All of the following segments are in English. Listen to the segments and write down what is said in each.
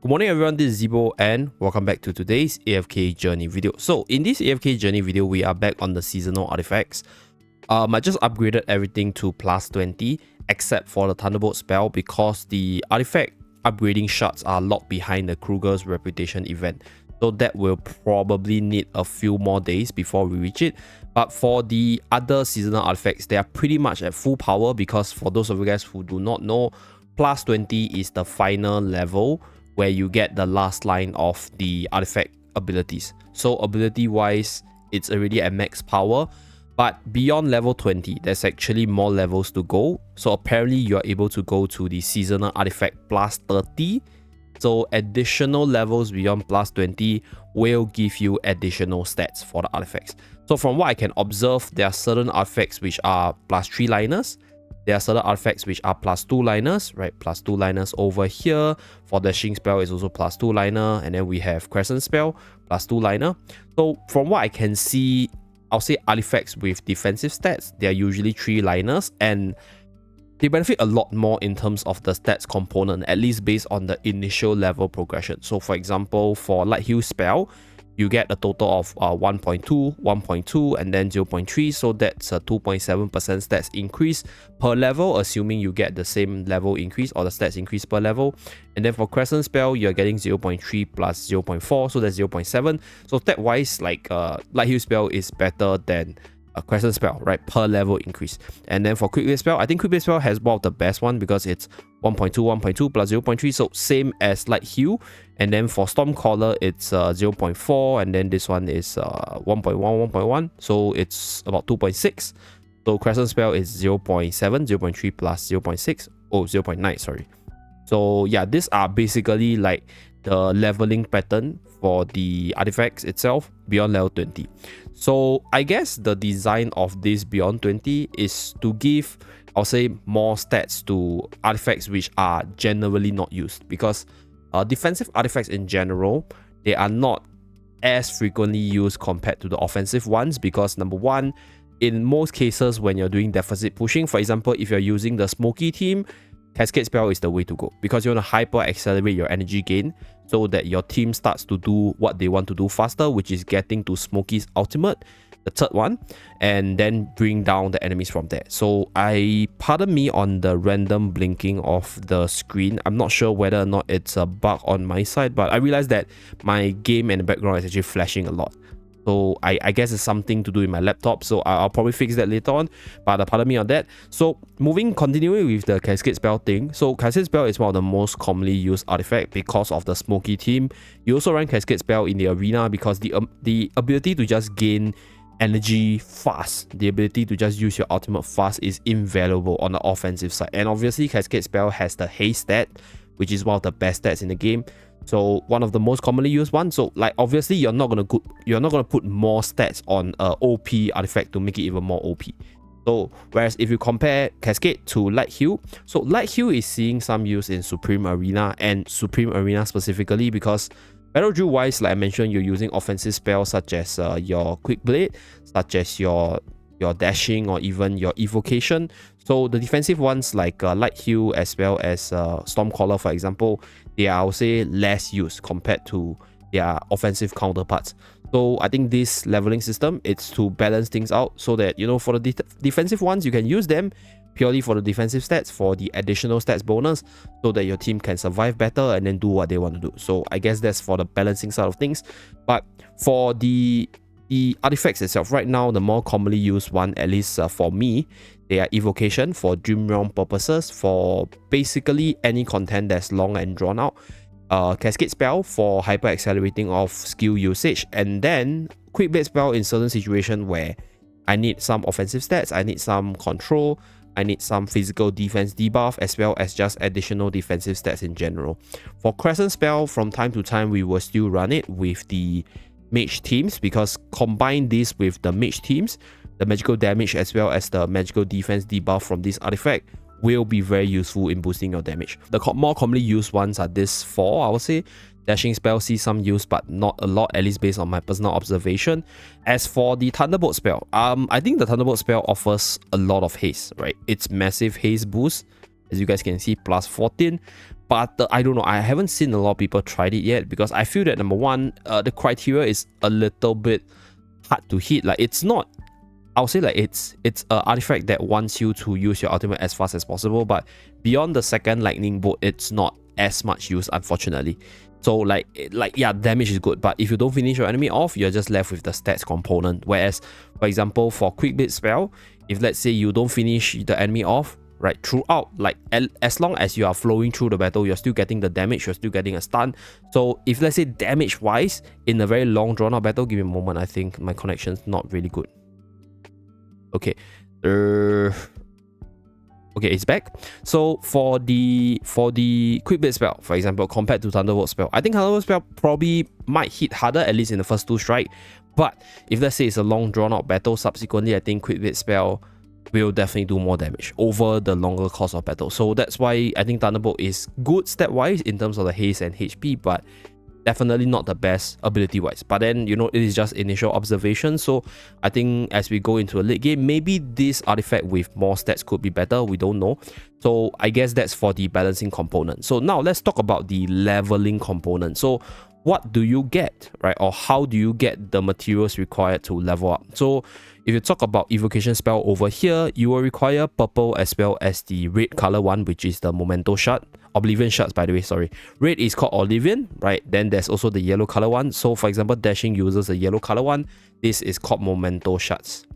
Good morning everyone, this is Zeeebo and welcome back to today's AFK journey video. So in this AFK journey video, we are back on the seasonal artifacts. I just upgraded everything to plus 20 except for the Thunderbolt spell because the artifact upgrading shards are locked behind the Kruger's reputation event. So that will probably need a few more days before we reach it. But for the other seasonal artifacts, they are pretty much at full power because for those of you guys who do not know, plus 20 is the final level where you get the last line of the artifact abilities. So ability wise, it's already at max power, but beyond level 20, there's actually more levels to go. So apparently you're able to go to the seasonal artifact plus 30. So additional levels beyond plus 20 will give you additional stats for the artifacts. So from what I can observe, there are certain artifacts which are plus 3 liners. There are certain artifacts which are plus 2 liners, right? Plus 2 liners over here. For dashing spell is also plus 2 liner. And then we have crescent spell, plus 2 liner. So from what I can see, I'll say artifacts with defensive stats, they are usually 3 liners. And they benefit a lot more in terms of the stats component, at least based on the initial level progression. So for example, for light heal spell, you get a total of 1.2, 1.2, and then 0.3. So that's a 2.7% stats increase per level, assuming you get the same level increase or the stats increase per level. And then for crescent spell, you're getting 0.3 plus 0.4, so that's 0.7. So stat-wise, like light heal spell is better than a crescent spell, right, per level increase. And then for quick blade spell, I think quick blade spell has one of the best one because it's 1.2, 1.2 plus 0.3, so same as light heal. And then for Stormcaller, it's 0.4, and then this one is 1.1, 1.1, so it's about 2.6. So crescent spell is 0.7, 0.3 plus 0.6, oh, 0.9, sorry. So yeah, these are basically like the leveling pattern for the artifacts itself beyond level 20. So I guess the design of this beyond 20 is to give, I'll say, more stats to artifacts which are generally not used, because defensive artifacts in general, they are not as frequently used compared to the offensive ones, because number one, in most cases when you're doing deficit pushing, for example, if you're using the smoky team, Cascade spell is the way to go, because you want to hyper accelerate your energy gain so that your team starts to do what they want to do faster, which is getting to Smoky's ultimate, the third one, and then bring down the enemies from there. So pardon me on the random blinking of the screen. I'm not sure whether or not it's a bug on my side, but I realized that my game in the background is actually flashing a lot. So I guess it's something to do with my laptop, so I'll probably fix that later on, but pardon me on that. So continuing with the Cascade spell thing. So Cascade spell is one of the most commonly used artifact because of the smoky team. You also run Cascade spell in the arena because the ability to just gain energy fast, the ability to just use your ultimate fast is invaluable on the offensive side. And obviously Cascade spell has the haste stat, which is one of the best stats in the game. So one of the most commonly used ones. So like obviously you're not gonna put more stats on a OP artifact to make it even more OP. So whereas if you compare Cascade to Light Heal, so Light Heal is seeing some use in Supreme Arena, and Supreme Arena specifically because Battle Drill wise, like I mentioned, you're using offensive spells such as your Quick Blade, such as your dashing, or even your evocation. So the defensive ones like Light Heal as well as Stormcaller, for example, they are, I would say, less used compared to their offensive counterparts. So I think this leveling system, it's to balance things out so that, you know, for the defensive ones, you can use them purely for the defensive stats, for the additional stats bonus, so that your team can survive better and then do what they want to do. So I guess that's for the balancing side of things. But for the artifacts itself, right now, the more commonly used one, at least for me, they are evocation for Dream Realm purposes, for basically any content that's long and drawn out, Cascade spell for hyper accelerating of skill usage, and then Quick Blade spell in certain situations where I need some offensive stats, I need some control, I need some physical defense debuff, as well as just additional defensive stats in general. For Crescent spell, from time to time we will still run it with the mage teams, because combine this with the mage teams, the magical damage as well as the magical defense debuff from this artifact will be very useful in boosting your damage. The more commonly used ones are these four, I would say. Dashing spell sees some use, but not a lot, at least based on my personal observation. As for the Thunderbolt spell, I think the Thunderbolt spell offers a lot of haste, right? It's massive haste boost, as you guys can see, plus 14. but I don't know, I haven't seen a lot of people tried it yet, because I feel that number one, the criteria is a little bit hard to hit. Like, it's not, I'll say like it's an artifact that wants you to use your ultimate as fast as possible, but beyond the second lightning bolt, it's not as much use, unfortunately. So like yeah, damage is good, but if you don't finish your enemy off, you're just left with the stats component. Whereas, for example, for quick bit spell, if let's say you don't finish the enemy off, right, throughout, like as long as you are flowing through the battle, you're still getting the damage, you're still getting a stun. So if let's say damage wise, in a very long drawn out battle, give me a moment, I think my connection's not really good. Okay, okay, it's back. So for the quick bit spell, for example, compared to Thunderbolt spell, I think Thunderbolt spell probably might hit harder, at least in the first 2 strike. But if let's say it's a long drawn out battle, subsequently I think quick bit spell will definitely do more damage over the longer course of battle. So that's why I think Thunderbolt is good stat wise in terms of the haste and HP, but definitely not the best ability wise. But then, you know, it is just initial observation, so I think as we go into a late game, maybe this artifact with more stats could be better, we don't know. So I guess that's for the balancing component. So now let's talk about the leveling component. So what do you get, right, or how do you get the materials required to level up? So if you talk about evocation spell over here, you will require purple as well as the red color one, which is the Memento shard. Oblivion shards, by the way, sorry. Red is called Oblivion, right? Then there's also the yellow color one. So for example, Dashing uses a yellow color one. This is called Memento shards.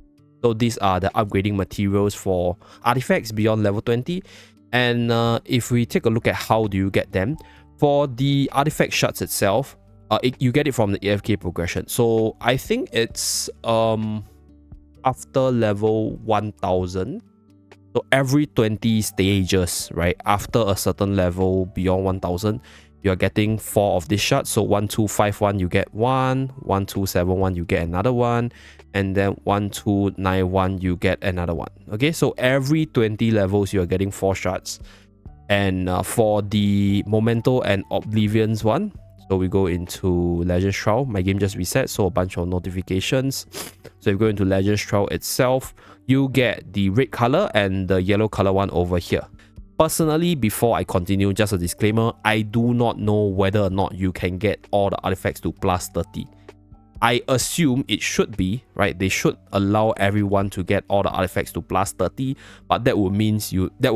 So these are the upgrading materials for artifacts beyond level 20. And if we take a look at how do you get them, for the artifact shards itself, you get it from the AFK progression. So I think it's after level 1000. So every 20 stages, right, after a certain level beyond 1000, you're getting 4 of this shards. So 1251 you get 1, 1271 you get another one, and then 1291 you get another one. Okay, so every 20 levels you're getting 4 shards. And for the Memento and Oblivions one, so we go into Legends Trial. My game just reset, so a bunch of notifications. So if you go into Legends Trial itself, you get the red color and the yellow color one over here. Personally, before I continue, just a disclaimer, I do not know whether or not you can get all the artifacts to plus 30. I assume it should be, right? They should allow everyone to get all the artifacts to plus 30, but that will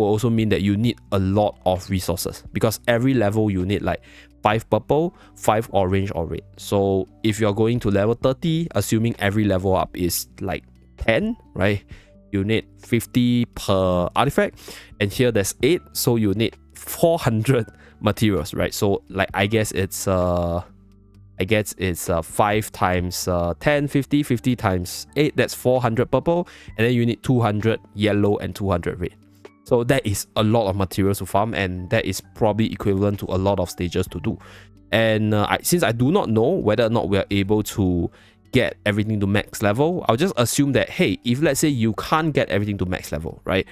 also mean that you need a lot of resources, because every level you need like 5 purple, 5 orange or red. So if you're going to level 30, assuming every level up is like 10, right? You need 50 per artifact, and here there's 8, so you need 400 materials, right? So like I guess it's 5 times 10, 50, 50 times 8, that's 400 purple, and then you need 200 yellow and 200 red. So that is a lot of materials to farm, and that is probably equivalent to a lot of stages to do. And since I do not know whether or not we are able to get everything to max level, I'll just assume that, hey, if let's say you can't get everything to max level, right,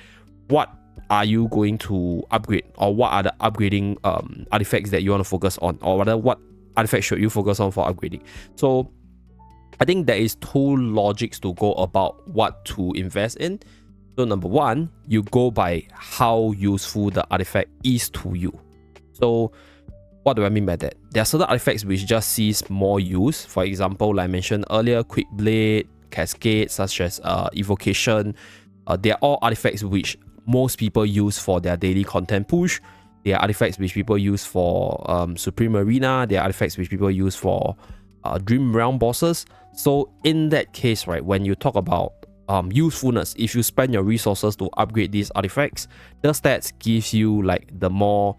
what are you going to upgrade, or what are the upgrading artifacts that you want to focus on, or rather what artifacts should you focus on for upgrading? So I think there is 2 logics to go about what to invest in. So number 1, you go by how useful the artifact is to you. So what do I mean by that? There are certain artifacts which just sees more use. For example, like I mentioned earlier, Quick Blade, Cascade, such as Evocation. They are all artifacts which most people use for their daily content push. They are artifacts which people use for Supreme Arena. They are artifacts which people use for Dream Realm bosses. So in that case, right, when you talk about usefulness, if you spend your resources to upgrade these artifacts, the stats gives you like the more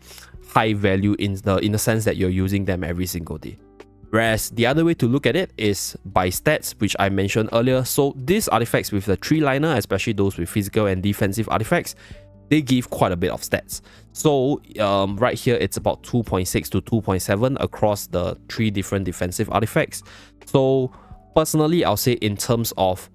high value in the sense that you're using them every single day. Whereas the other way to look at it is by stats, which I mentioned earlier. So these artifacts with the 3-liner, especially those with physical and defensive artifacts, they give quite a bit of stats. So right here, it's about 2.6 to 2.7 across the 3 different defensive artifacts. So personally, I'll say in terms of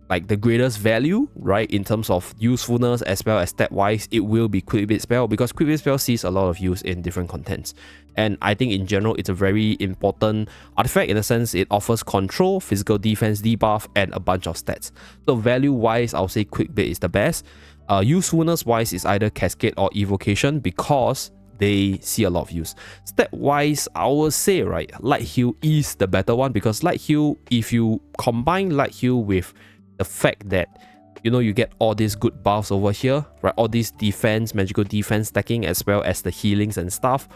like the greatest value, right, in terms of usefulness as well as stat wise, it will be Quick Bit Spell, because Quick Bit Spell sees a lot of use in different contents. And I think in general, it's a very important artifact in the sense it offers control, physical defense, debuff, and a bunch of stats. So value wise, I'll say Quick Bit is the best. Usefulness wise is either Cascade or Evocation, because they see a lot of use. Stat wise, I would say, right, Light Heal is the better one, because Light Heal, if you combine Light Heal with the fact that, you know, you get all these good buffs over here, right, all these defense, magical defense stacking, as well as the healings and stuff,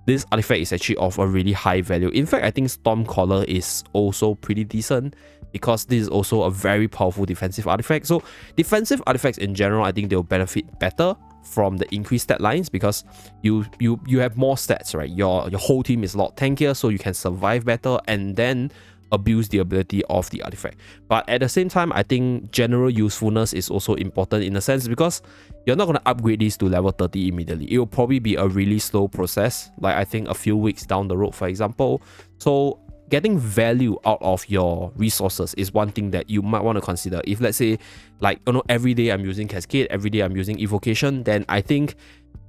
this artifact is actually of a really high value. In fact, I think Stormcaller is also pretty decent, because this is also a very powerful defensive artifact. So defensive artifacts in general, I think they'll benefit better from the increased stat lines, because you have more stats, right? Your whole team is a lot tankier, so you can survive better and then abuse the ability of the artifact. But at the same time, I think general usefulness is also important in a sense, because you're not going to upgrade these to level 30 immediately. It will probably be a really slow process, like I think a few weeks down the road, for example. So getting value out of your resources is one thing that you might want to consider. If let's say, like, you know, every day I'm using Cascade, every day I'm using Evocation, then I think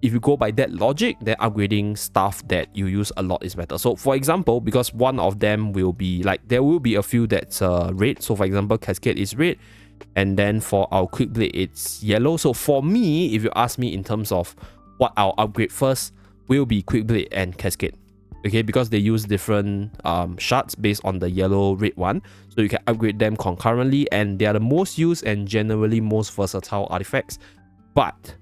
if you go by that logic, then upgrading stuff that you use a lot is better. So for example, because one of them will be like, there will be a few that's red. So for example, Cascade is red, and then for our Quick Blade it's yellow. So for me, if you ask me in terms of what I'll upgrade first, will be Quick Blade and Cascade. Okay, because they use different shards based on the yellow red one, so you can upgrade them concurrently, and they are the most used and generally most versatile artifacts. But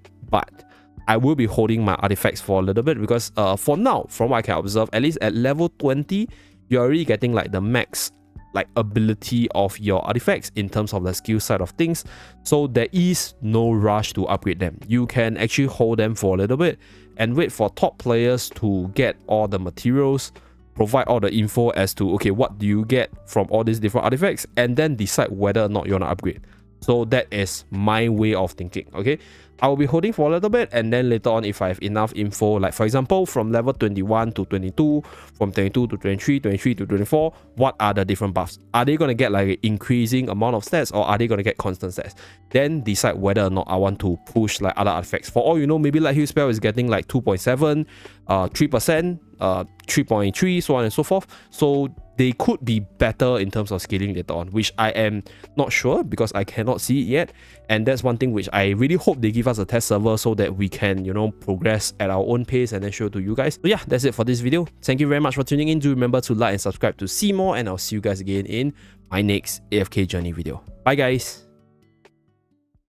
I will be holding my artifacts for a little bit, because for now, from what I can observe, at least at level 20, you're already getting like the max like ability of your artifacts in terms of the skill side of things. So there is no rush to upgrade them. You can actually hold them for a little bit and wait for top players to get all the materials, provide all the info as to, okay, what do you get from all these different artifacts, and then decide whether or not you want to upgrade. So that is my way of thinking. Okay, I will be holding for a little bit, and then later on, if I have enough info, like for example, from level 21 to 22, from 22 to 23, 23 to 24, what are the different buffs? Are they going to get like an increasing amount of stats, or are they going to get constant stats? Then decide whether or not I want to push like other artifacts. For all you know, maybe Light Heal spell is getting like 2.7, 3%, 3.3, so on and so forth. So they could be better in terms of scaling later on, which I am not sure because I cannot see it yet. And that's one thing which I really hope they give us a test server so that we can, you know, progress at our own pace and then show it to you guys. So yeah, that's it for this video. Thank you very much for tuning in. Do remember to like and subscribe to see more, and I'll see you guys again in my next AFK journey video. Bye guys.